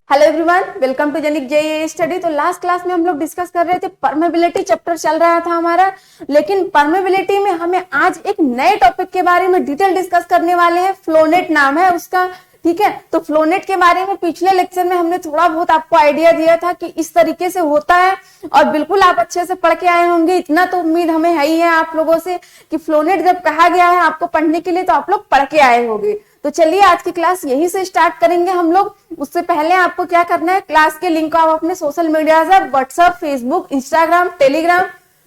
Hello everyone, welcome to जेनिक JEE study. तो last class में हम लोग डिस्कस कर रहे थे, परमेबिलिटी चैप्टर चल रहा था हमारा। लेकिन परमेबिलिटी में हमें आज एक नए टॉपिक के बारे में डिटेल डिस्कस करने वाले हैं। फ्लोनेट नाम है उसका, ठीक है। तो फ्लोनेट के बारे में पिछले लेक्चर में हमने थोड़ा बहुत आपको आइडिया दिया था कि इस तरीके से होता है, और बिल्कुल आप अच्छे से पढ़ के आए होंगे। इतना तो उम्मीद हमें है ही है आप लोगों से कि फ्लोनेट जब कहा गया है आपको पढ़ने के लिए तो आप लोग पढ़ के आए होंगे। तो चलिए आज की क्लास यहीं से स्टार्ट करेंगे हम लोग। उससे पहले आपको क्या करना है, क्लास के लिंक को आप अपने सोशल मीडिया से, व्हाट्सएप, फेसबुक, इंस्टाग्राम, टेलीग्राम,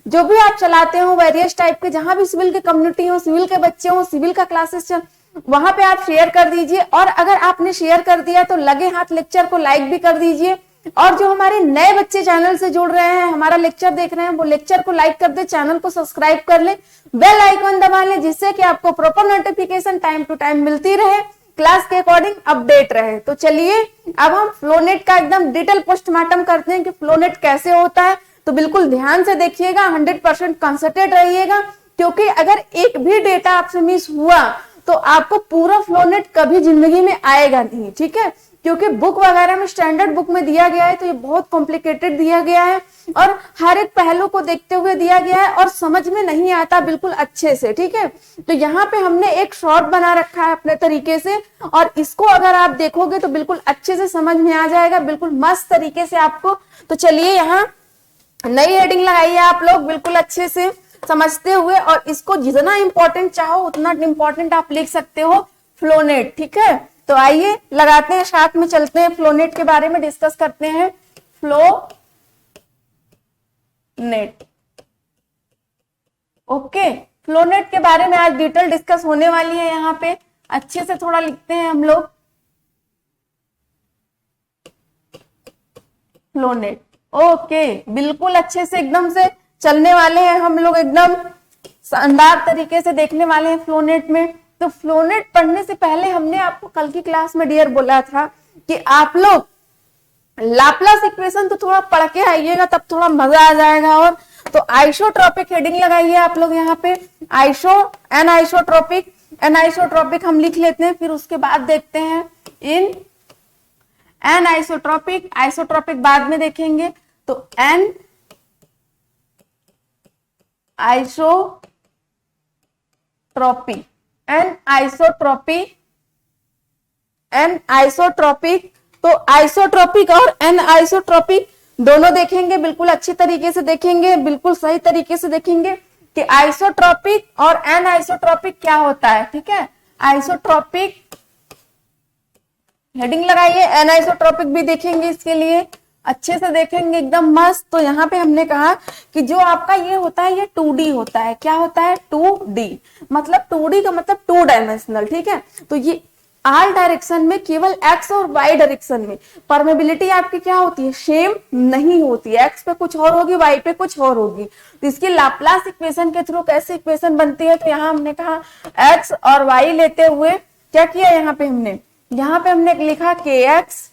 जो भी आप चलाते हो वेरियस टाइप के, जहां भी सिविल के कम्युनिटी हो, सिविल के बच्चे हो, सिविल का क्लासेस चल, वहां पे आप शेयर कर दीजिए। और अगर आपने शेयर कर दिया तो लगे हाथ लेक्चर को लाइक भी कर दीजिए। और जो हमारे नए बच्चे चैनल से जुड़ रहे हैं, हमारा लेक्चर देख रहे हैं, वो लेक्चर को लाइक कर दे, चैनल को सब्सक्राइब कर ले, बेल आइकन दबा ले, जिससे कि आपको proper notification time to time मिलती रहे, क्लास के अकॉर्डिंग अपडेट रहे। तो चलिए अब हम फ्लोनेट का एकदम डिटेल पोस्टमार्टम करते हैं कि फ्लोनेट कैसे होता है। तो बिल्कुल ध्यान से देखिएगा, 100% कंसंट्रेट रहिएगा, क्योंकि अगर एक भी डेटा आपसे मिस हुआ तो आपको पूरा फ्लोनेट कभी जिंदगी में आएगा नहीं, ठीक है। क्योंकि बुक वगैरह में, स्टैंडर्ड बुक में दिया गया है तो ये बहुत कॉम्प्लिकेटेड दिया गया है, और हर एक पहलू को देखते हुए दिया गया है, और समझ में नहीं आता बिल्कुल अच्छे से, ठीक है। तो यहाँ पे हमने एक शॉर्ट बना रखा है अपने तरीके से, और इसको अगर आप देखोगे तो बिल्कुल अच्छे से समझ में आ जाएगा, बिल्कुल मस्त तरीके से आपको। तो चलिए यहाँ नई हेडिंग लगाइए आप लोग बिल्कुल अच्छे से समझते हुए, और इसको जितना इंपॉर्टेंट चाहो उतना इंपॉर्टेंट आप लिख सकते हो, फ्लोनेट, ठीक है। तो आइए लगाते हैं, साथ में चलते हैं, फ्लोनेट के बारे में डिस्कस करते हैं। फ्लोनेट, ओके। फ्लोनेट के बारे में आज डिटेल डिस्कस होने वाली है। यहाँ पे अच्छे से थोड़ा लिखते हैं हम लोग, फ्लोनेट, ओके। बिल्कुल अच्छे से एकदम से चलने वाले हैं हम लोग, एकदम शानदार तरीके से देखने वाले हैं फ्लोनेट में। तो फ्लोनेट पढ़ने से पहले हमने आपको कल की क्लास में डियर बोला था कि आप लोग लाप्लास इक्वेशन तो थोड़ा पढ़ के आइएगा, तब थोड़ा मजा आ जाएगा। और तो आइसोट्रोपिक हेडिंग लगाइए आप लोग यहाँ पे, एनाइसोट्रोपिक, एनाइसोट्रोपिक हम लिख लेते हैं, फिर उसके बाद देखते हैं इन एनाइसोट्रोपिक, आइसोट्रोपिक बाद में देखेंगे। तो anisotropic, anisotropic, anisotropic. तो आइसोट्रोपिक और एन आइसोट्रोपिक दोनों देखेंगे, बिल्कुल अच्छी तरीके से देखेंगे, बिल्कुल सही तरीके से देखेंगे कि आइसोट्रोपिक और एन आइसोट्रोपिक क्या होता है, ठीक है। आइसोट्रोपिक हेडिंग लगाइए, एन आइसोट्रोपिक भी देखेंगे, इसके लिए अच्छे से देखेंगे एकदम मस्त। तो यहाँ पे हमने कहा कि जो आपका ये होता है, ये 2D होता है। क्या होता है? 2D, मतलब 2D का मतलब 2 डायमेंशनल, ठीक है। तो ये आल डायरेक्शन में, केवल एक्स और वाई डायरेक्शन में परमेबिलिटी आपकी क्या होती है? सेम नहीं होती है। एक्स पे कुछ और होगी, वाई पे कुछ और होगी। तो इसकी लाप्लास इक्वेशन के थ्रू कैसे इक्वेशन बनती है? तो यहाँ हमने कहा एक्स और वाई लेते हुए क्या किया, यहाँ पे हमने लिखा के एक्स,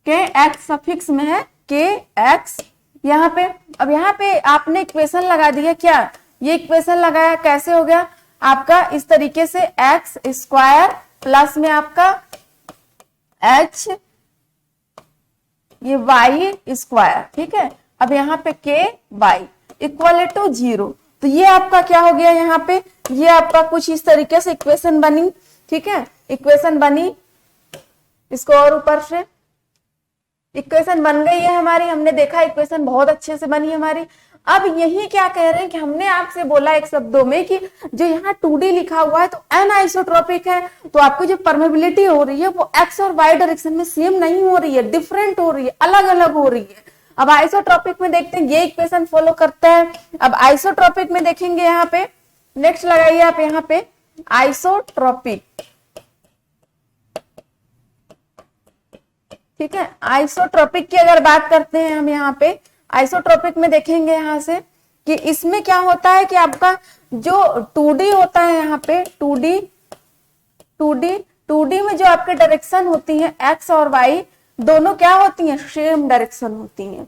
के एक्स सफिक्स में है के एक्स यहाँ पे। अब यहाँ पे आपने इक्वेशन लगा दिया, क्या ये इक्वेशन लगाया, कैसे हो गया आपका इस तरीके से, एक्स स्क्वायर प्लस में आपका एच, ये वाई स्क्वायर, ठीक है। अब यहाँ पे के वाई इक्वल टू 0। तो ये आपका क्या हो गया, यहाँ पे ये आपका कुछ इस तरीके से इक्वेशन बनी, ठीक है। इक्वेशन बनी, इसको और ऊपर से इक्वेशन बन गई है हमारी। हमने देखा इक्वेशन बहुत अच्छे से बनी हमारी। अब यही क्या कह रहे हैं कि हमने आपसे बोला एक शब्दों में कि जो यहाँ 2D लिखा हुआ है तो एन आइसोट्रोपिक है, तो आपको जो परमेबिलिटी हो रही है वो एक्स और वाई डायरेक्शन में सेम नहीं हो रही है, डिफरेंट हो रही है, अलग अलग हो रही है। अब आइसोट्रोपिक में देखते हैं, ये इक्वेशन फॉलो करता है। अब आइसोट्रोपिक में देखेंगे, यहाँ पे नेक्स्ट लगाइए आप, यहाँ पे आइसोट्रोपिक, ठीक है। आइसोट्रोपिक की अगर बात करते हैं हम, यहाँ पे आइसोट्रोपिक में देखेंगे यहाँ से कि इसमें क्या होता है कि आपका जो 2D होता है, यहाँ पे 2D में जो आपके डायरेक्शन होती है एक्स और वाई दोनों क्या होती हैं, सेम डायरेक्शन होती हैं।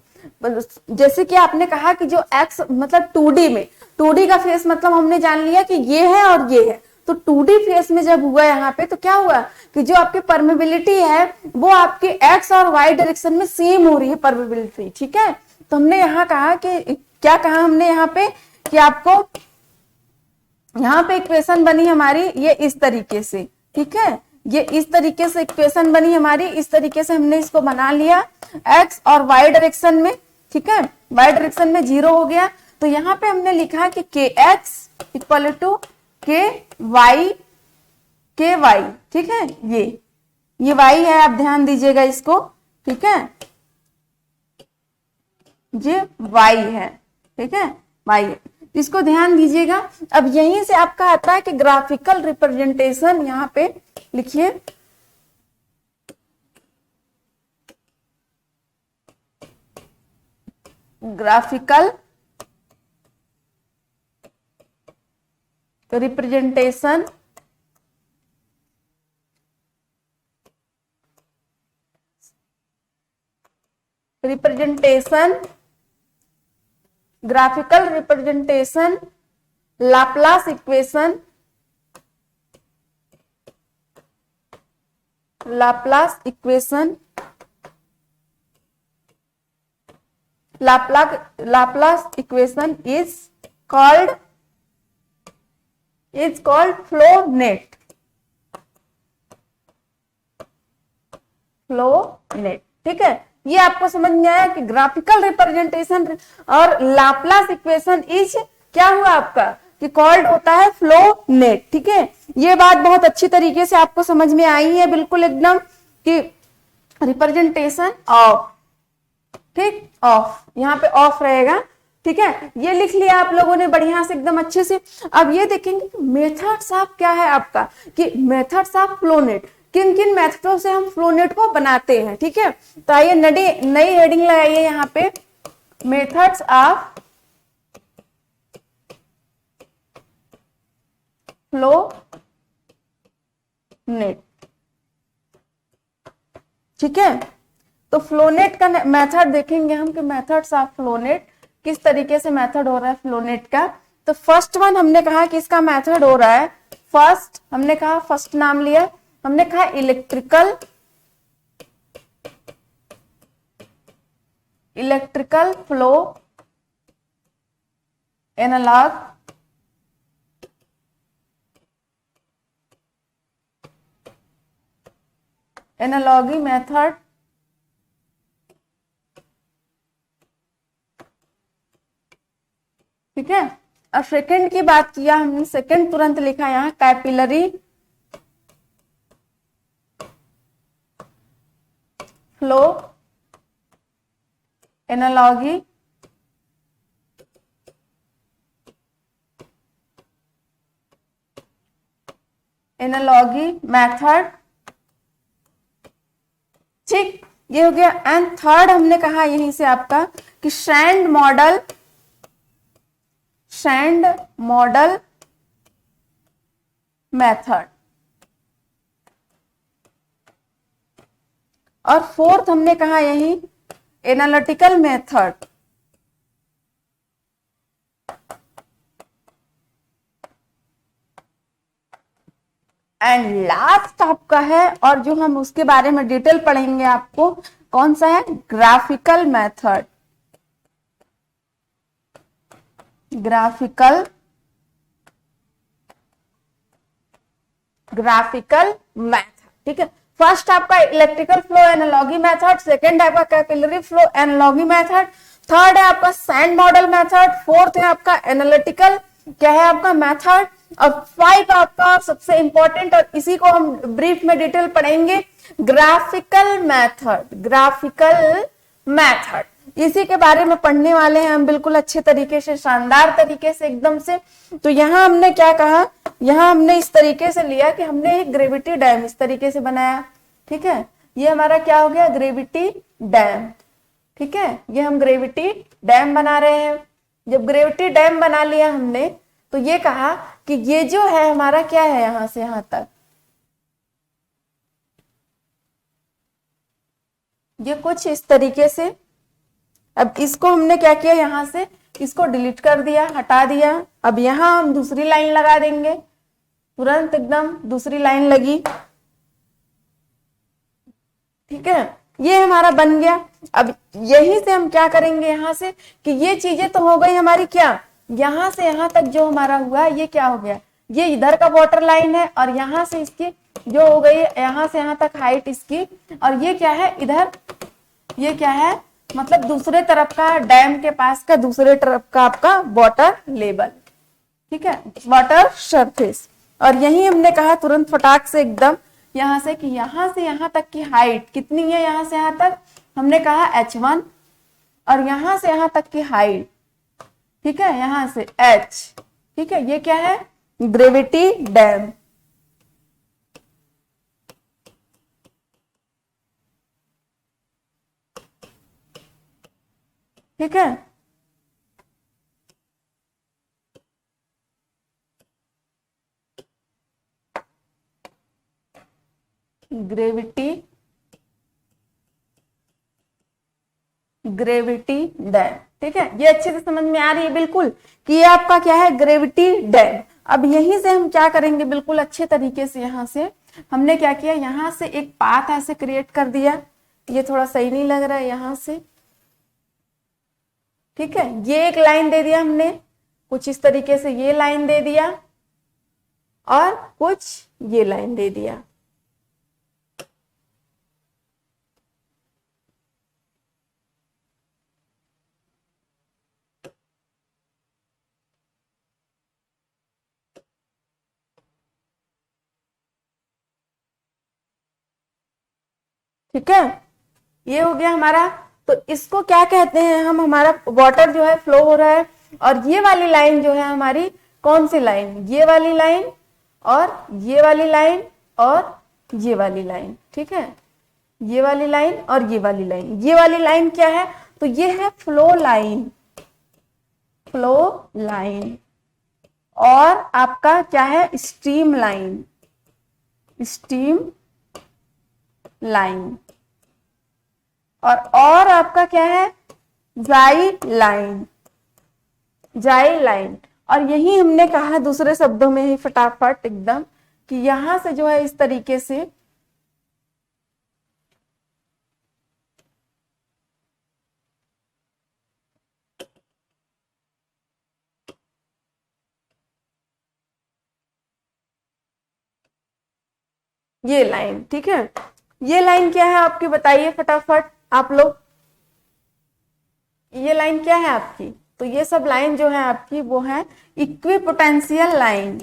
जैसे कि आपने कहा कि जो एक्स मतलब 2D में, 2D का फेस मतलब हमने जान लिया कि ये है और ये है, तो 2D फेस में जब हुआ यहाँ पे तो क्या हुआ कि जो आपकी परमेबिलिटी है वो आपके एक्स और वाई डायरेक्शन में सेम हो रही है परमेबिलिटी, ठीक है। तो हमने यहाँ कहा कि क्या कहा हमने यहाँ पे कि आपको यहाँ पे इक्वेशन बनी हमारी ये इस तरीके से, ठीक है, ये इस तरीके से इक्वेशन बनी हमारी, इस तरीके से हमने इसको बना लिया एक्स और वाई डायरेक्शन में, ठीक है, वाई डायरेक्शन में 0 हो गया। तो यहाँ पे हमने लिखा कि के एक्स इक्वल टू के वाई, ठीक है, ये वाई है, आप ध्यान दीजिएगा इसको, ठीक है, ये वाई है, ठीक है, वाई है, इसको ध्यान दीजिएगा। अब यहीं से आपका आता है कि ग्राफिकल रिप्रेजेंटेशन, यहाँ पे लिखिए graphical representation graphical representation Laplace equation, Laplace equation is called flow net, ठीक है। ये आपको समझ में आया कि ग्राफिकल रिप्रेजेंटेशन और लाप्लास इक्वेशन इज क्या हुआ आपका कि कॉल्ड होता है फ्लो नेट, ठीक है। ये बात बहुत अच्छी तरीके से आपको समझ में आई है बिल्कुल एकदम कि रिप्रेजेंटेशन ऑफ, ठीक, ऑफ, यहाँ पे ऑफ रहेगा, ठीक है। ये लिख लिया आप लोगों ने बढ़िया से एकदम अच्छे से। अब ये देखेंगे कि मेथड्स ऑफ क्या है आपका कि मेथड्स ऑफ फ्लोनेट, किन किन मेथडों से हम फ्लोनेट को बनाते हैं, ठीक है। तो आइए नई हेडिंग लगाइए यहाँ पे, मेथड्स ऑफ फ्लोनेट, ठीक है। तो फ्लोनेट का मेथड देखेंगे हम कि मेथड्स ऑफ फ्लोनेट किस तरीके से मेथड हो रहा है फ्लोनेट का। तो फर्स्ट वन हमने कहा कि इसका मेथड हो रहा है, फर्स्ट हमने कहा, फर्स्ट नाम लिया, हमने कहा इलेक्ट्रिकल फ्लो एनालॉगी मेथड, ठीक है। और सेकंड की बात किया हमने, सेकंड तुरंत लिखा यहाँ कैपिलरी फ्लो एनालॉगी मेथड, ठीक, ये हो गया। एंड थर्ड हमने कहा यहीं से आपका कि सैंड मॉडल मेथड, और फोर्थ हमने कहा यही एनालिटिकल मेथड, एंड लास्ट आपका है, और जो हम उसके बारे में डिटेल पढ़ेंगे आपको, कौन सा है, ग्राफिकल मेथड, ग्राफिकल मेथड, ठीक है। फर्स्ट आपका electrical flow analogy method, second आपका capillary flow analogy method, third है आपका सैंड मॉडल मेथड, फोर्थ है आपका एनालिटिकल क्या है आपका मेथड, और 5 आपका सबसे इंपॉर्टेंट, और इसी को हम ब्रीफ में डिटेल पढ़ेंगे, ग्राफिकल मेथड, इसी के बारे में पढ़ने वाले हैं हम बिल्कुल अच्छे तरीके से, शानदार तरीके से एकदम से। तो यहाँ हमने क्या कहा, यहाँ हमने इस तरीके से लिया कि हमने एक ग्रेविटी डैम इस तरीके से बनाया, ठीक है। ये हमारा क्या हो गया, ग्रेविटी डैम, ठीक है। ये हम ग्रेविटी डैम बना रहे हैं। जब ग्रेविटी डैम बना लिया हमने, तो ये कहा कि ये जो है हमारा क्या है, यहां से यहां तक, ये कुछ इस तरीके से। अब इसको हमने क्या किया, यहां से इसको डिलीट कर दिया, हटा दिया। अब यहां हम दूसरी लाइन लगा देंगे, तुरंत एकदम दूसरी लाइन लगी। ठीक है, ये हमारा बन गया। अब यही से हम क्या करेंगे यहाँ से कि ये चीजें तो हो गई हमारी क्या, यहाँ से यहाँ तक जो हमारा हुआ ये क्या हो गया, ये इधर का वाटर लाइन है और यहाँ से इसकी जो हो गई यहाँ से यहाँ तक हाइट इसकी, और ये क्या है इधर, ये क्या है मतलब दूसरे तरफ का डैम के पास का दूसरे तरफ का आपका वाटर लेवल। ठीक है, वाटर सरफेस। और यही हमने कहा तुरंत फटाक से एकदम यहां से कि यहां से यहां तक की हाइट कितनी है, यहां से यहां तक हमने कहा h1 और यहां से यहां तक की हाइट, ठीक है, यहां से h। ठीक है, ये क्या है, ग्रेविटी डैम। ठीक है, ग्रेविटी डैम। ठीक है, ये अच्छे से समझ में आ रही है बिल्कुल कि ये आपका क्या है, ग्रेविटी डैम। अब यहीं से हम क्या करेंगे बिल्कुल अच्छे तरीके से, यहां से हमने क्या किया, यहां से एक पाथ ऐसे क्रिएट कर दिया, ये थोड़ा सही नहीं लग रहा है यहां से। ठीक है, ये एक लाइन दे दिया हमने कुछ इस तरीके से, ये लाइन दे दिया और कुछ ये लाइन दे दिया। ठीक है, ये हो गया हमारा। तो इसको क्या कहते हैं हम, हमारा वाटर जो है फ्लो हो रहा है, और ये वाली लाइन जो है हमारी कौन सी लाइन, ये वाली लाइन और ये वाली लाइन और ये वाली लाइन। ठीक है, ये वाली लाइन और ये वाली लाइन, ये वाली लाइन क्या है, तो ये है फ्लो लाइन, फ्लो लाइन। और आपका क्या है, स्ट्रीम लाइन, स्ट्रीम लाइन। और आपका क्या है, जाई लाइन, जाई लाइन। और यही हमने कहा दूसरे शब्दों में ही फटाफट एकदम कि यहां से जो है इस तरीके से ये लाइन। ठीक है, ये लाइन क्या है आपकी, बताइए फटाफट आप लोग, ये लाइन क्या है आपकी, तो ये सब लाइन जो है आपकी वो है इक्विपोटेंशियल लाइन।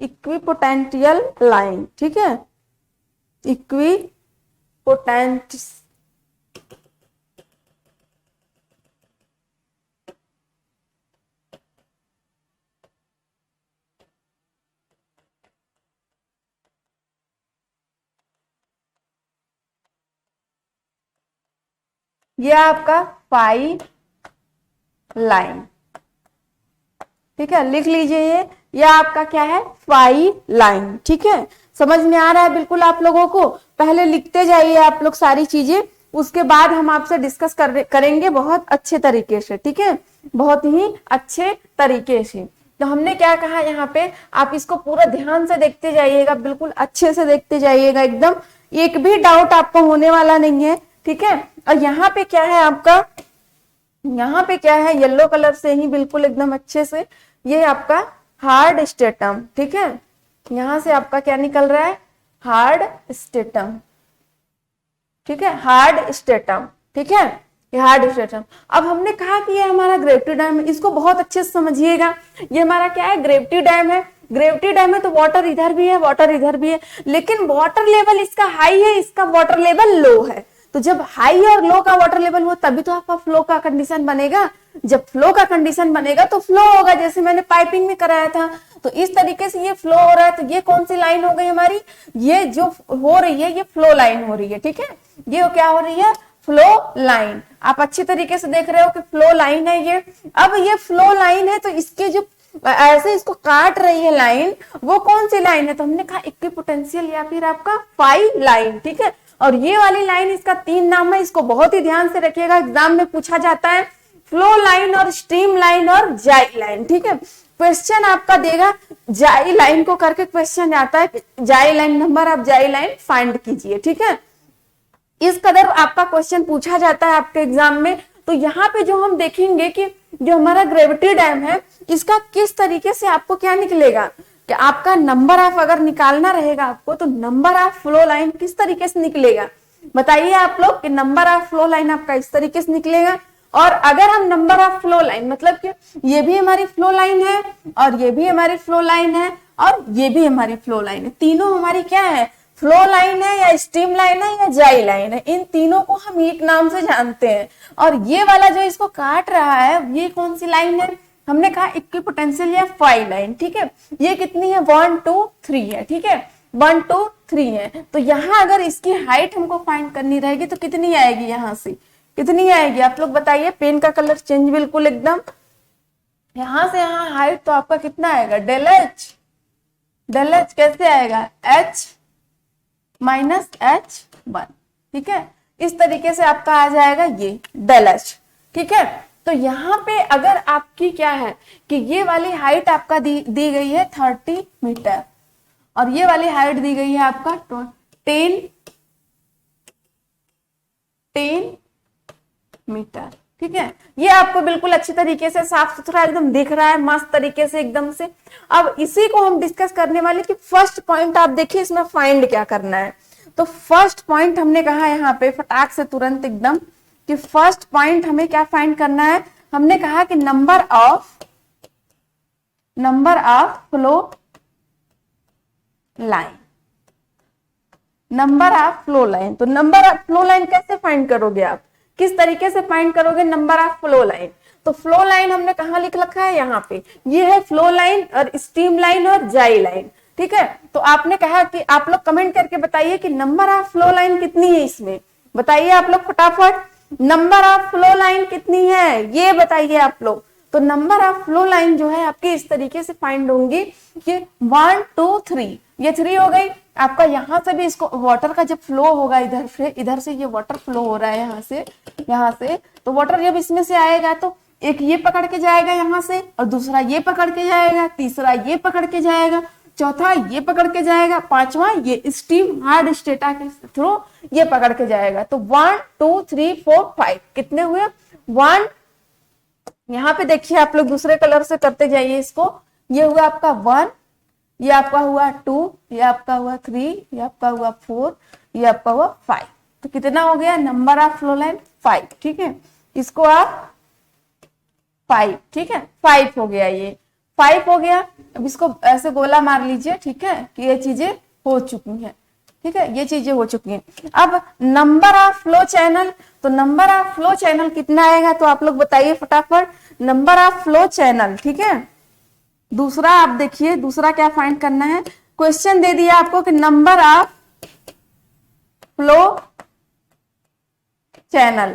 Equipotential line. ठीक है, इक्विपोटेंट, ये आपका फाई लाइन। ठीक है, लिख लीजिए ये आपका क्या है, फाई लाइन। ठीक है, समझ में आ रहा है बिल्कुल आप लोगों को, पहले लिखते जाइए आप लोग सारी चीजें, उसके बाद हम आपसे डिस्कस करेंगे बहुत अच्छे तरीके से। ठीक है, बहुत ही अच्छे तरीके से। तो हमने क्या कहा यहाँ पे, आप इसको पूरा ध्यान से देखते जाइएगा, बिल्कुल अच्छे से देखते जाइएगा एकदम, एक भी डाउट आपको होने वाला नहीं है। ठीक है, और यहाँ पे क्या है आपका, यहाँ पे क्या है, येलो कलर से ही बिल्कुल एकदम अच्छे से, ये आपका हार्ड स्टेटम। ठीक है, यहां से आपका क्या निकल रहा है, हार्ड स्टेटम। ठीक है, हार्ड स्टेटम। ठीक है, ये हार्ड स्टेटम। अब हमने कहा कि ये हमारा ग्रेविटी डैम है, इसको बहुत अच्छे से समझिएगा, ये हमारा क्या है, ग्रेविटी डैम है। ग्रेविटी डैम है तो वाटर इधर भी है, वाटर इधर भी है, लेकिन वाटर लेवल इसका हाई है, इसका वाटर लेवल लो है। तो जब हाई और लो का वाटर लेवल हो तभी तो आपका फ्लो का कंडीशन बनेगा, जब फ्लो का कंडीशन बनेगा तो फ्लो होगा, जैसे मैंने पाइपिंग में कराया था। तो इस तरीके से ये फ्लो हो रहा है, तो ये कौन सी लाइन हो गई हमारी, ये जो हो रही है ये फ्लो लाइन हो रही है। ठीक है, ये क्या हो रही है, फ्लो लाइन। आप अच्छी तरीके से देख रहे हो कि फ्लो लाइन है ये। अब ये फ्लो लाइन है तो इसके जो ऐसे इसको काट रही है लाइन, वो कौन सी लाइन है, तो हमने कहा इक्विपोटेंशियल या फिर आपका फाई लाइन। ठीक है, और ये वाली लाइन इसका 3 नाम है, इसको बहुत ही ध्यान से रखिएगा, एग्जाम में पूछा जाता है, फ्लो लाइन और स्ट्रीम लाइन और जाई लाइन। ठीक है, क्वेश्चन आपका देगा जाई लाइन को करके क्वेश्चन आता है, जाई लाइन नंबर ऑफ जाई लाइन फाइंड कीजिए। ठीक है, इस कदर आपका क्वेश्चन पूछा जाता है आपके एग्जाम में। तो यहाँ पे जो हम देखेंगे कि जो हमारा ग्रेविटी डैम है इसका किस तरीके से आपको क्या निकलेगा, कि आपका नंबर ऑफ अगर निकालना रहेगा आपको, तो नंबर ऑफ फ्लो लाइन किस तरीके से निकलेगा बताइए आप लोग, कि नंबर ऑफ फ्लो लाइन आपका इस तरीके से निकलेगा। और अगर हम नंबर ऑफ फ्लो लाइन, मतलब कि ये भी हमारी फ्लो लाइन है और ये भी हमारी फ्लो लाइन है और ये भी हमारी फ्लो लाइन है, तीनों हमारी क्या है, फ्लो लाइन है या स्ट्रीम लाइन है या जाई लाइन है, इन तीनों को हम एक नाम से जानते हैं। और ये वाला जो इसको काट रहा है ये कौन सी लाइन है, हमने कहा इक्विपोटेंशियल या फाई लाइन। ठीक है, ये कितनी है, 1 2 3 है। ठीक है, 1 2 3 है। तो यहाँ अगर इसकी हाइट हमको फाइंड करनी रहेगी तो कितनी आएगी, यहाँ से कितनी आएगी आप लोग बताइए, पेन का कलर चेंज बिल्कुल एकदम, यहां से यहाँ हाइट तो आपका कितना आएगा, डेल एच कैसे आएगा, h माइनस h1। ठीक है, इस तरीके से आपका आ जाएगा ये डेल एच। ठीक है, तो यहाँ पे अगर आपकी क्या है कि ये वाली हाइट आपका दी गई है 30 मीटर और ये वाली हाइट दी गई है आपका 10 मीटर। ठीक है, ये आपको बिल्कुल अच्छी तरीके से साफ सुथरा एकदम दिख रहा है, मस्त तरीके से एकदम से। अब इसी को हम डिस्कस करने वाले कि फर्स्ट पॉइंट आप देखिए इसमें फाइंड क्या करना है। तो फर्स्ट पॉइंट हमने कहा यहाँ पे फटाक से तुरंत एकदम कि फर्स्ट पॉइंट हमें क्या फाइंड करना है, हमने कहा कि number of flow line, number of flow line. तो नंबर ऑफ फ्लो लाइन कैसे फाइंड करोगे आप, किस तरीके से फाइंड करोगे नंबर ऑफ फ्लो लाइन। तो फ्लो लाइन हमने कहा लिख रखा है यहाँ पे, ये है फ्लो लाइन और स्ट्रीम लाइन और जाई लाइन। ठीक है, तो आपने कहा कि आप लोग कमेंट करके बताइए कि नंबर ऑफ फ्लो लाइन कितनी है इसमें, बताइए आप लोग फटाफट, नंबर ऑफ फ्लो लाइन कितनी है ये बताइए आप लोग। तो नंबर ऑफ फ्लो लाइन जो है आपकी इस तरीके से फाइंड होंगी कि 1 2 3, ये 3 हो गई आपका। यहां से भी इसको वाटर का जब फ्लो होगा इधर से ये वाटर फ्लो हो रहा है यहाँ से, तो वाटर जब इसमें से आएगा तो एक ये पकड़ के जाएगा यहाँ से और दूसरा ये पकड़ के जाएगा, तीसरा ये पकड़ के जाएगा, चौथा ये पकड़ के जाएगा, पांचवा ये स्टीम हार्ड स्टेटा के थ्रू ये पकड़ के जाएगा। तो 1 2 3 4 5 कितने हुए, 1, यहाँ पे देखिए आप लोग दूसरे कलर से करते जाइए इसको, ये हुआ आपका 1, ये आपका हुआ 2, ये आपका हुआ 3, ये आपका हुआ 4, ये आपका हुआ 5। तो कितना हो गया नंबर ऑफ फ्लो लाइन 5। ठीक है, इसको आप 5, ठीक है 5 हो गया, ये 5 हो गया। अब इसको ऐसे गोला मार लीजिए, ठीक है, कि ये चीजें हो चुकी हैं। ठीक है, ये चीजें हो चुकी हैं। अब नंबर ऑफ फ्लो चैनल, तो नंबर ऑफ फ्लो चैनल कितना आएगा तो आप लोग बताइए फटाफट, नंबर ऑफ फ्लो चैनल। ठीक है, दूसरा आप देखिए, दूसरा क्या फाइंड करना है, क्वेश्चन दे दिया आपको कि नंबर ऑफ फ्लो चैनल,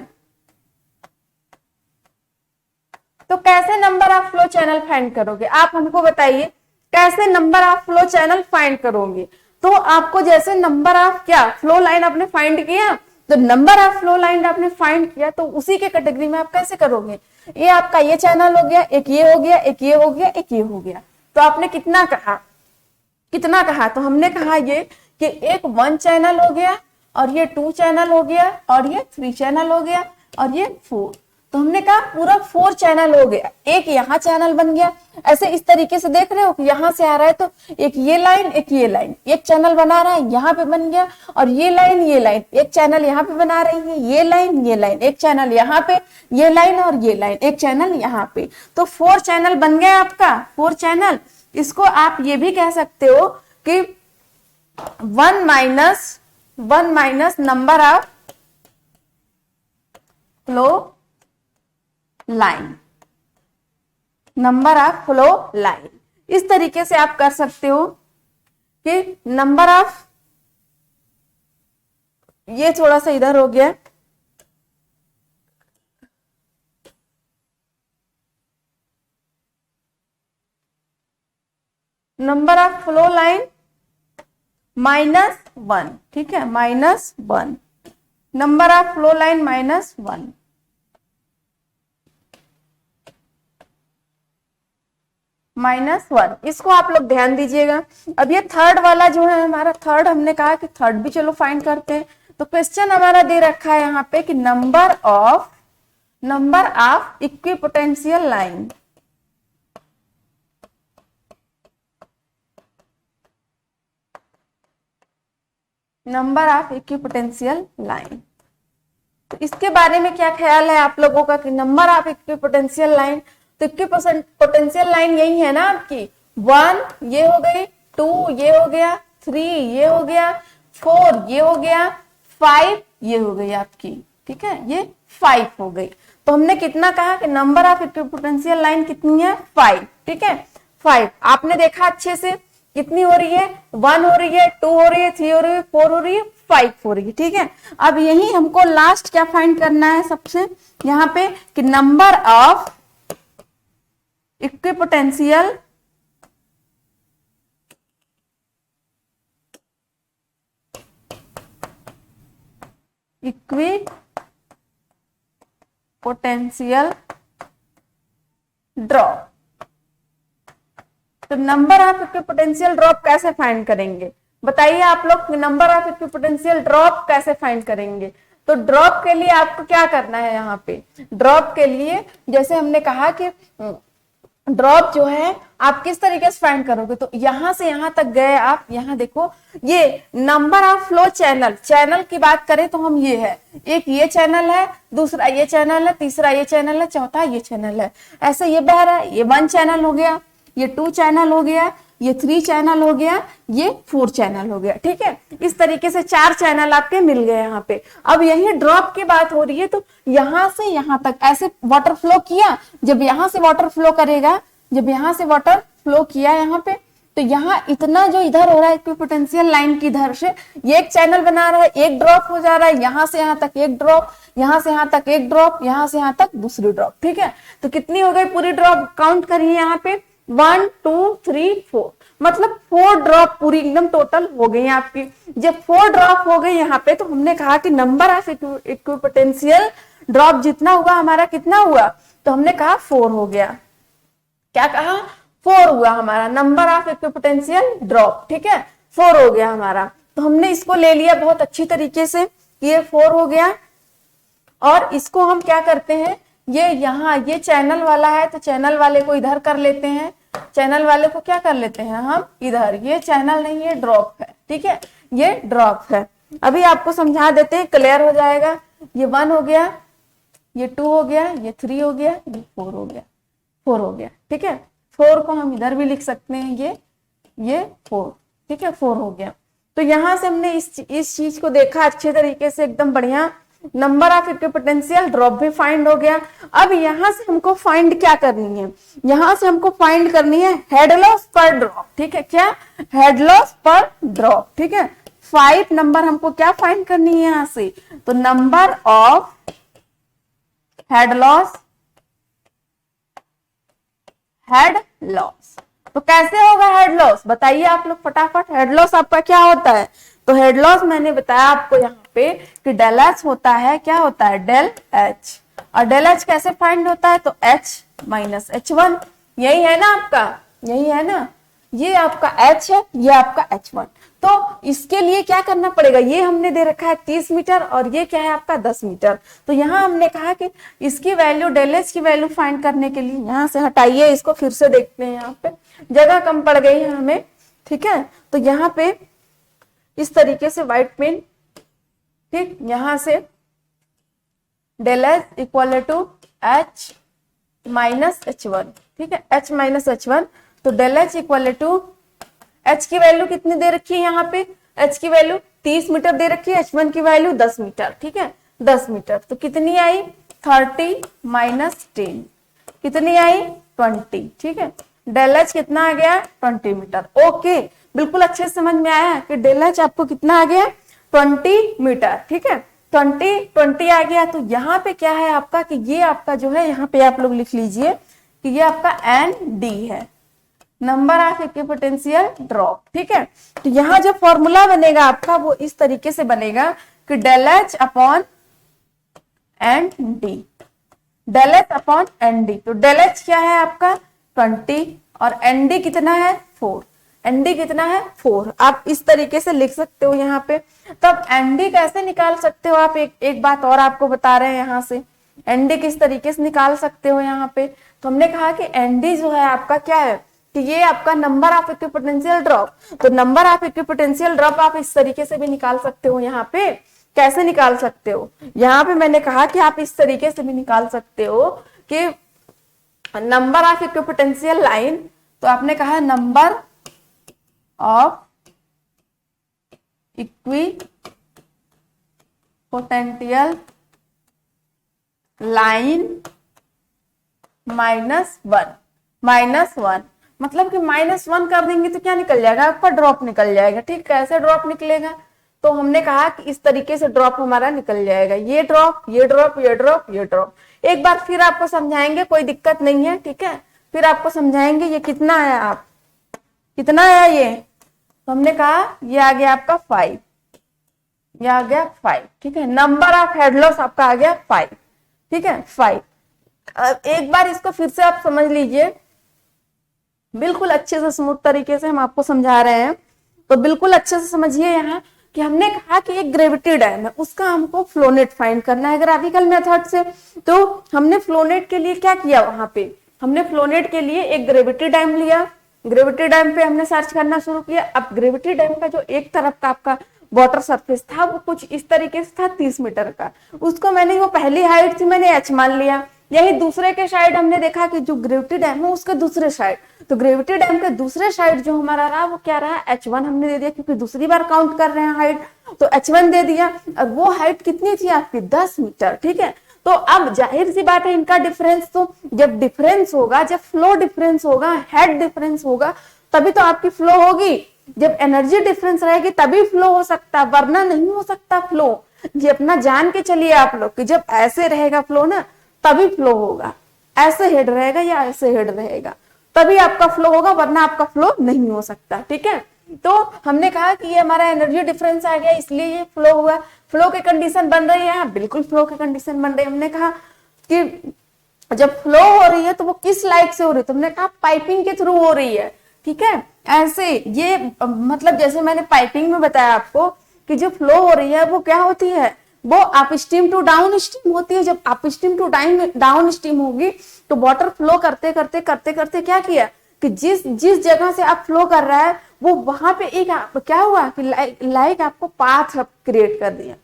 तो कैसे number of flow channel find करोगे आप हमको बताइए, कैसे number of flow channel find करोगे। तो आपको जैसे नंबर ऑफ क्या फ्लो लाइन आपने फाइंड किया, तो नंबर ऑफ फ्लो लाइन आपने फाइंड किया, तो उसी के कैटेगरी में आप कैसे करोगे, ये आपका ये चैनल हो गया, एक ये हो गया, एक ये हो गया, एक ये हो गया। तो आपने कितना कहा, तो हमने कहा ये कि एक 1 चैनल हो गया और ये 2 चैनल हो गया और ये 3 चैनल हो गया और ये 4। तो हमने कहा पूरा 4 चैनल हो गया, एक यहाँ चैनल बन गया। ऐसे इस तरीके से देख रहे हो कि यहाँ से आ रहा है तो एक ये लाइन, एक ये लाइन, एक चैनल बना रहा है, यहाँ पे बन गया, और ये लाइन, एक चैनल यहाँ पे बना रही है, ये लाइन, एक चैनल यहाँ पे, ये लाइन और ये लाइन, एक चैनल यहाँ पे। तो 4 चैनल बन गया आपका, 4 चैनल। इसको आप ये भी कह सकते हो कि 1 minus number of flow line, number of flow line. इस तरीके से आप कर सकते हो कि नंबर ऑफ, ये थोड़ा सा इधर हो गया, नंबर ऑफ फ्लो लाइन -1, ठीक है, -1, नंबर ऑफ फ्लो लाइन -1। -1, इसको आप लोग ध्यान दीजिएगा। अब ये थर्ड वाला जो है हमारा, थर्ड हमने कहा कि थर्ड भी चलो फाइंड करते हैं। तो क्वेश्चन हमारा दे रखा है यहाँ पे कि number of equipotential line, number of equipotential line. तो इसके बारे में क्या ख्याल है आप लोगों का कि नंबर ऑफ इक्विपोटेंशियल लाइन, तो इक्विपोटेंशियल लाइन यही है ना आपकी, 1 ये हो गई, 2 ये हो गया, 3 ये हो गया, 4 ये हो गया, 5 ये हो गई आपकी, ठीक है, ये 5 हो गई। तो हमने कितना कहा कि नंबर ऑफ इक्विपोटेंशियल लाइन कितनी है, 5, ठीक है, 5। आपने देखा अच्छे से कितनी हो रही है, 1 हो रही है, 2 हो रही है, 3 हो रही है, 4 हो रही है, 5 हो रही है, ठीक है। अब यही हमको लास्ट क्या फाइंड करना है सबसे यहाँ पे कि नंबर ऑफ इक्विपोटेंशियल ड्रॉप। तो नंबर ऑफ इक्विपोटेंशियल ड्रॉप कैसे फाइंड करेंगे, बताइए आप लोग, नंबर ऑफ इक्विपोटेंशियल ड्रॉप कैसे फाइंड करेंगे। तो ड्रॉप के लिए आपको क्या करना है, यहाँ पे ड्रॉप के लिए जैसे हमने कहा कि ड्रॉप जो है आप किस तरीके से फाइंड करोगे, तो यहां से यहां तक गए आप, यहां देखो ये नंबर ऑफ फ्लो चैनल की बात करें तो हम ये है, एक ये चैनल है, दूसरा ये चैनल है, तीसरा ये चैनल है, चौथा ये चैनल है, ऐसे ये बह रहा है, ये 1 चैनल हो गया, ये 2 चैनल हो गया, ये 3 चैनल हो गया, ये 4 चैनल हो गया, ठीक है। इस तरीके से 4 चैनल आपके मिल गए यहाँ पे। अब यही ड्रॉप की बात हो रही है, तो यहां से यहां तक ऐसे वाटर फ्लो किया, जब यहां से वाटर फ्लो करेगा, जब यहां से वाटर फ्लो किया यहाँ पे, तो यहाँ इतना जो इधर हो रहा है इक्विपोटेंशियल लाइन की इधर से ये एक चैनल बना रहा है, एक ड्रॉप हो जा रहा है, यहां से यहां तक एक ड्रॉप, यहां से यहां तक एक ड्रॉप, यहां से यहां तक दूसरी ड्रॉप, ठीक है। तो कितनी हो गई पूरी ड्रॉप, काउंट करिए यहाँ पे 1 2 3 4, मतलब 4 ड्रॉप पूरी एकदम टोटल हो गई आपकी। जब 4 ड्रॉप हो गई यहाँ पे, तो हमने कहा कि नंबर ऑफ इक्विपोटेंशियल ड्रॉप जितना हुआ हमारा कितना हुआ, तो हमने कहा 4 हो गया। क्या कहा, 4 हुआ हमारा नंबर ऑफ इक्विपोटेंशियल ड्रॉप, ठीक है, 4 हो गया हमारा। तो हमने इसको ले लिया बहुत अच्छी तरीके से कि ये 4 हो गया, और इसको हम क्या करते हैं, ये यहाँ ये चैनल वाला है तो चैनल वाले को इधर कर लेते हैं, चैनल वाले को क्या कर लेते हैं हम इधर, ये चैनल नहीं ये ड्रॉप है, ठीक है, ये ड्रॉप है। अभी आपको समझा देते हैं, क्लियर हो जाएगा। ये 1 हो गया, ये 2 हो गया, ये 3 हो गया, ये 4 हो गया, 4 हो गया, ठीक है। 4 को हम इधर भी लिख सकते हैं, ये 4, ठीक है, 4 हो गया। तो यहां से हमने इस चीज को देखा अच्छे तरीके से, एकदम बढ़िया, नंबर ऑफ इक्विपोटेंशियल ड्रॉप भी फाइंड हो गया। अब यहां से हमको फाइंड क्या करनी है, यहां से हमको फाइंड करनी है हेड लॉस पर ड्रॉप, ठीक है, क्या हेड लॉस पर ड्रॉप, ठीक है। 5 नंबर हमको क्या फाइंड करनी है यहां से, तो नंबर ऑफ हेड लॉस तो कैसे होगा हेड लॉस, बताइए आप लोग फटाफट। हेड लॉस आपका क्या होता है, तो हेड लॉस मैंने बताया आपको यहाँ पे कि डेल एच होता है, क्या होता है डेल एच, और डेल एच कैसे फाइंड होता है, तो एच माइनस H1, यही है ना आपका, यही है ना, ये आपका H है, ये आपका H1। तो इसके लिए क्या करना पड़ेगा, ये हमने दे रखा है 30 मीटर और ये क्या है आपका 10 मीटर। तो यहाँ हमने कहा कि इसकी वैल्यू डेल एच की वैल्यू फाइंड करने के लिए यहाँ से हटाइए, इसको फिर से देखते हैं, यहाँ पे जगह कम पड़ गई है हमें, ठीक है। तो यहाँ पे इस तरीके से व्हाइट पेन, ठीक, यहां से del H equal to H minus H1, ठीक है, H माइनस H1। तो del H equal to H की वैल्यू कितनी दे रखी है यहाँ पे, H की वैल्यू 30 मीटर दे रखी है, H1 की वैल्यू 10 मीटर, ठीक है, 10 मीटर। तो कितनी आई 30 माइनस 10, कितनी आई 20, ठीक है। डेल एच कितना आ गया 20 मीटर, ओके, बिल्कुल अच्छे से समझ में आया कि डेल एच आपको कितना आ गया 20 मीटर, ठीक है, 20 आ गया। तो यहाँ पे क्या है आपका कि ये आपका जो है, यहाँ पे आप लोग लिख लीजिए कि ये आपका एन डी है, नंबर ऑफ इक्विपोटेंशियल ड्रॉप। ठीक है, तो यहाँ जो फॉर्मूला बनेगा आपका वो इस तरीके से बनेगा कि del H upon n D, del H upon n D. तो डेल एच क्या है आपका 20 और एन डी कितना है 4, एन डी कितना है 4। आप इस तरीके से लिख सकते हो यहाँ पे। तब एन डी कैसे निकाल सकते हो आप, एक बात और आपको बता रहे हैं यहाँ से, एन डी किस तरीके से निकाल सकते हो यहाँ पे। तो हमने कहा कि एन डी जो है आपका क्या है कि ये आपका नंबर ऑफ इक्विपोटेंशियल ड्रॉप। तो नंबर ऑफ इक्विपोटेंशियल ड्रॉप आप इस तरीके से भी निकाल सकते हो। यहाँ पे कैसे निकाल सकते हो, यहाँ पे मैंने कहा कि आप इस तरीके से भी निकाल सकते हो कि नंबर ऑफ इक्विपोटेंशियल लाइन, तो आपने कहा नंबर ऑफ इक्विपोटेंशियल लाइन -1 मतलब कि -1 कर देंगे तो क्या निकल जाएगा आपका ड्रॉप निकल जाएगा। ठीक, कैसे ड्रॉप निकलेगा, तो हमने कहा कि इस तरीके से ड्रॉप हमारा निकल जाएगा, ये ड्रॉप ये ड्रॉप ये ड्रॉप ये ड्रॉप। एक बार फिर आपको समझाएंगे, कोई दिक्कत नहीं है। ठीक है, फिर आपको समझाएंगे ये कितना है, आप कितना है ये, तो हमने कहा ये आ गया आपका 5, ये आ गया 5। ठीक है, नंबर ऑफ हेड लॉस आपका आ गया 5। ठीक है 5। एक बार इसको फिर से आप समझ लीजिए, बिल्कुल अच्छे से स्मूथ तरीके से हम आपको समझा रहे हैं, तो बिल्कुल अच्छे से समझिए। यहाँ कि हमने कहा कि एक ग्रेविटी डैम है, उसका हमको फ्लोनेट फाइंड करना है ग्राफिकल मेथड से। तो हमने फ्लोनेट के लिए क्या किया, वहां पे हमने फ्लोनेट के लिए एक ग्रेविटी डैम लिया, ग्रेविटी डैम पे हमने सर्च करना शुरू किया। अब ग्रेविटी डैम का जो एक तरफ का आपका वाटर सरफेस था वो कुछ इस तरीके से था 30 मीटर का, उसको मैंने, वो पहली हाइट थी, मैंने एच मान लिया। यही दूसरे के साइड हमने देखा कि जो ग्रेविटी डैम है उसके दूसरे साइड, तो ग्रेविटी डैम के दूसरे साइड जो हमारा रहा वो क्या रहा, h1 हमने दे दिया, क्योंकि दूसरी बार काउंट कर रहे हैं हाइट, तो h1 दे दिया। और वो हाइट कितनी थी आपकी 10 मीटर। ठीक है, तो अब जाहिर सी बात है इनका डिफरेंस, तो जब डिफरेंस होगा, जब फ्लो डिफरेंस होगा, हेड डिफरेंस होगा, तभी तो आपकी फ्लो होगी। जब एनर्जी डिफरेंस रहेगी तभी फ्लो हो सकता, वरना नहीं हो सकता फ्लो। ये अपना जान के चलिए आप लोग कि जब ऐसे रहेगा फ्लो ना तभी फ्लो होगा, ऐसे हेड रहेगा या ऐसे हेड रहेगा तभी आपका फ्लो होगा, वरना आपका फ्लो नहीं हो सकता। ठीक है, तो हमने कहा कि ये हमारा एनर्जी डिफरेंस आ गया, इसलिए ये फ्लो हुआ। फ्लो की कंडीशन बन रही है, बिल्कुल फ्लो की कंडीशन बन रही है। हमने कहा कि जब फ्लो हो रही है तो वो किस लाइट से हो रही है, तो हमने कहा पाइपिंग के थ्रू हो रही है। ठीक है, ऐसे ये मतलब जैसे मैंने पाइपिंग में बताया आपको कि जो फ्लो हो रही है वो क्या होती है, वो upstream to downstream होती है। जब upstream to downstream होगी तो वाटर फ्लो करते करते करते करते क्या किया कि जिस जगह से आप फ्लो कर रहा है वो वहां पे एक क्या हुआ कि लाइक आपको पाथ क्रिएट कर दिया,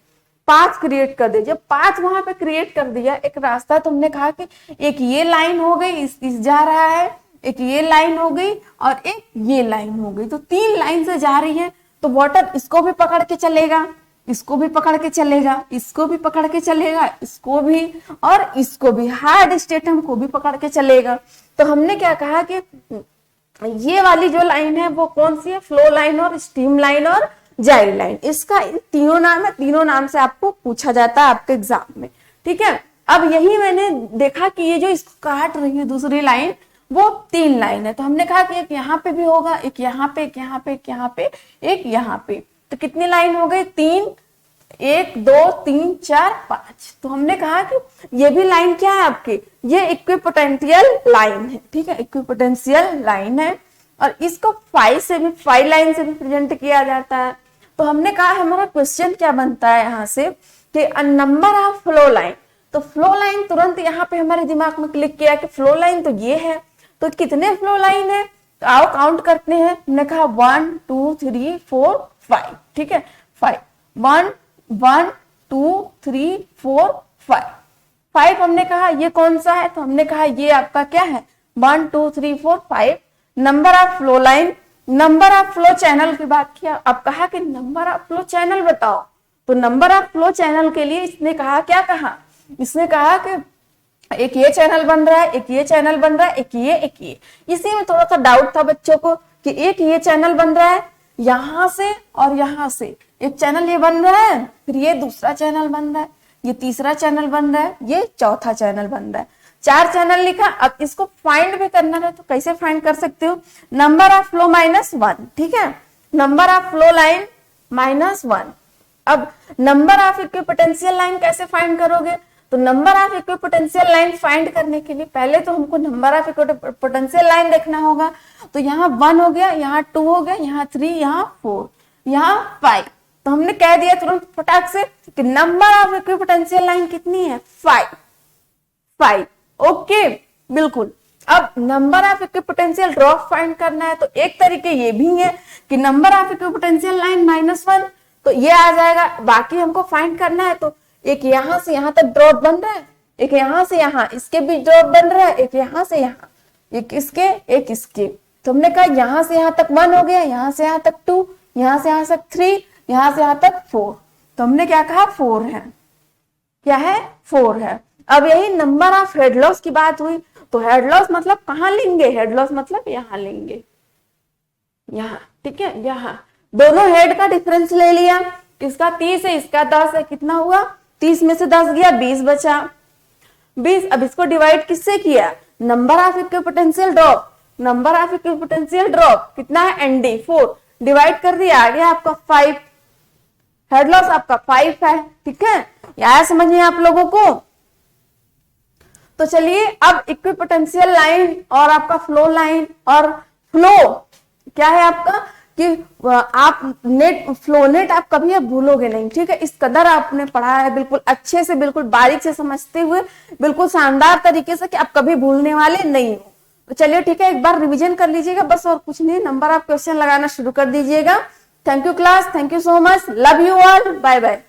पाथ क्रिएट कर दिया। जब पाथ वहां पे क्रिएट कर दिया एक रास्ता, तो हमने कहा कि एक ये लाइन हो गई, इस जा रहा है, एक ये लाइन हो गई और एक ये लाइन हो गई, तो 3 लाइन से जा रही है। तो वाटर इसको भी पकड़ के चलेगा, इसको भी पकड़ के चलेगा, इसको भी पकड़ के चलेगा, इसको भी और इसको भी, हार्ड स्टेटम को भी पकड़ के चलेगा। तो हमने क्या कहा कि ये वाली जो लाइन है वो कौन सी है, फ्लो लाइन और स्टीम लाइन और जाइल लाइन। इसका तीनों नाम है, तीनों नाम से आपको पूछा जाता है आपके एग्जाम में। ठीक है, अब यही मैंने देखा कि ये जो इसको काट रही है दूसरी लाइन वो 3 लाइन है, तो हमने कहा कि एक यहाँ पे भी होगा, एक यहाँ पे, एक यहाँ पे, एक यहाँ पे, एक यहाँ पे। तो कितनी लाइन हो गई 3, 1 2 3 4 5। तो हमने कहा कि ये भी लाइन क्या है आपकी, ये इक्विपोटेंशियल लाइन है। ठीक है, इक्विपोटेंशियल लाइन है और इसको 5 लाइन से भी प्रेजेंट किया जाता है। तो हमने कहा हमारा क्वेश्चन क्या बनता है यहाँ से कि नंबर ऑफ फ्लो लाइन। तो फ्लो लाइन तुरंत यहाँ पे हमारे दिमाग में क्लिक किया कि फ्लो लाइन तो ये है, तो कितने फ्लो लाइन है, तो आओ काउंट करते हैं। हमने कहा 1 2 3 4 5। ठीक है, 5 1 1 2 3 4 5 हमने कहा ये कौन सा है, तो हमने कहा ये आपका क्या है 1 2 3 4 5। Number of flow line, number of flow channel की बात किया। अब कहा कि नंबर ऑफ फ्लो चैनल बताओ, तो नंबर ऑफ फ्लो चैनल के लिए इसने कहा क्या कहा, इसने कहा कि एक ये चैनल बन रहा है, एक ये चैनल बन रहा है, एक ये। इसी में थोड़ा सा डाउट था बच्चों को कि एक ये चैनल बन रहा है यहां से और यहां से, एक चैनल ये बन रहा है, फिर ये दूसरा चैनल बन रहा है, ये तीसरा चैनल बन रहा है, ये चौथा चैनल बन रहा है। 4 चैनल लिखा। अब इसको फाइंड भी करना है तो कैसे फाइंड कर सकते हो, नंबर ऑफ फ्लो -1, ठीक है, नंबर ऑफ फ्लो लाइन -1। अब नंबर ऑफ इक्विपोटेंशियल लाइन कैसे फाइंड करोगे, तो number of equipotential line find करने के लिए पहले तो हमको नंबर ऑफ इक्विपोटेंशियल लाइन देखना होगा। तो यहाँ 1 हो गया, यहाँ 2 हो गया, यहाँ 3, यहाँ 4, यहाँ 5। तो हमने कह दिया तुरंत फटाक से कि नंबर ऑफ इक्विपोटेंशियल लाइन कितनी है, 5। ओके, बिल्कुल। अब number of equipotential drop find करना है तो एक तरीके ये भी है कि नंबर ऑफ इक्विपोटेंशियल लाइन -1, तो ये आ जाएगा। बाकी हमको फाइंड करना है तो एक यहां से यहां तक ड्रॉप बन रहा है, एक यहां से यहां इसके बीच ड्रॉप बन रहा है, एक यहां से यहां, एक इसके एक इसके। तो हमने कहा यहां से यहां तक 1 हो गया, यहां से यहां तक 2, यहां से यहां तक 3, यहां से यहां तक 4। तो हमने क्या कहा, 4 है। क्या है, 4 है। अब यही नंबर ऑफ हेड लॉस की बात हुई, तो हेड लॉस मतलब कहां लेंगे, हेड लॉस मतलब यहां लेंगे, यहां, ठीक है, यहां दोनों हेड का डिफरेंस ले लिया, इसका 30 है, इसका 10 है, कितना हुआ, 30 में से 10 गया, 20 बचा, 20। अब इसको डिवाइड किससे किया, number of equipotential drop, number of equipotential drop कितना है, ND 4, डिवाइड कर दिया, आ गया आपका 5। हेड लॉस आपका 5 है, ठीक है, आया समझ में आप लोगों को। तो चलिए अब इक्विपोटेंशियल लाइन और आपका फ्लो लाइन, और फ्लो क्या है आपका कि आप नेट, फ्लो नेट आप कभी अब भूलोगे नहीं, ठीक है, इस कदर आपने पढ़ा है बिल्कुल अच्छे से, बिल्कुल बारीक से समझते हुए, बिल्कुल शानदार तरीके से कि आप कभी भूलने वाले नहीं हो। तो चलिए ठीक है, एक बार रिवीजन कर लीजिएगा बस, और कुछ नहीं, नंबर ऑफ क्वेश्चन लगाना शुरू कर दीजिएगा। Thank you class, thank you so much, love you all, bye bye.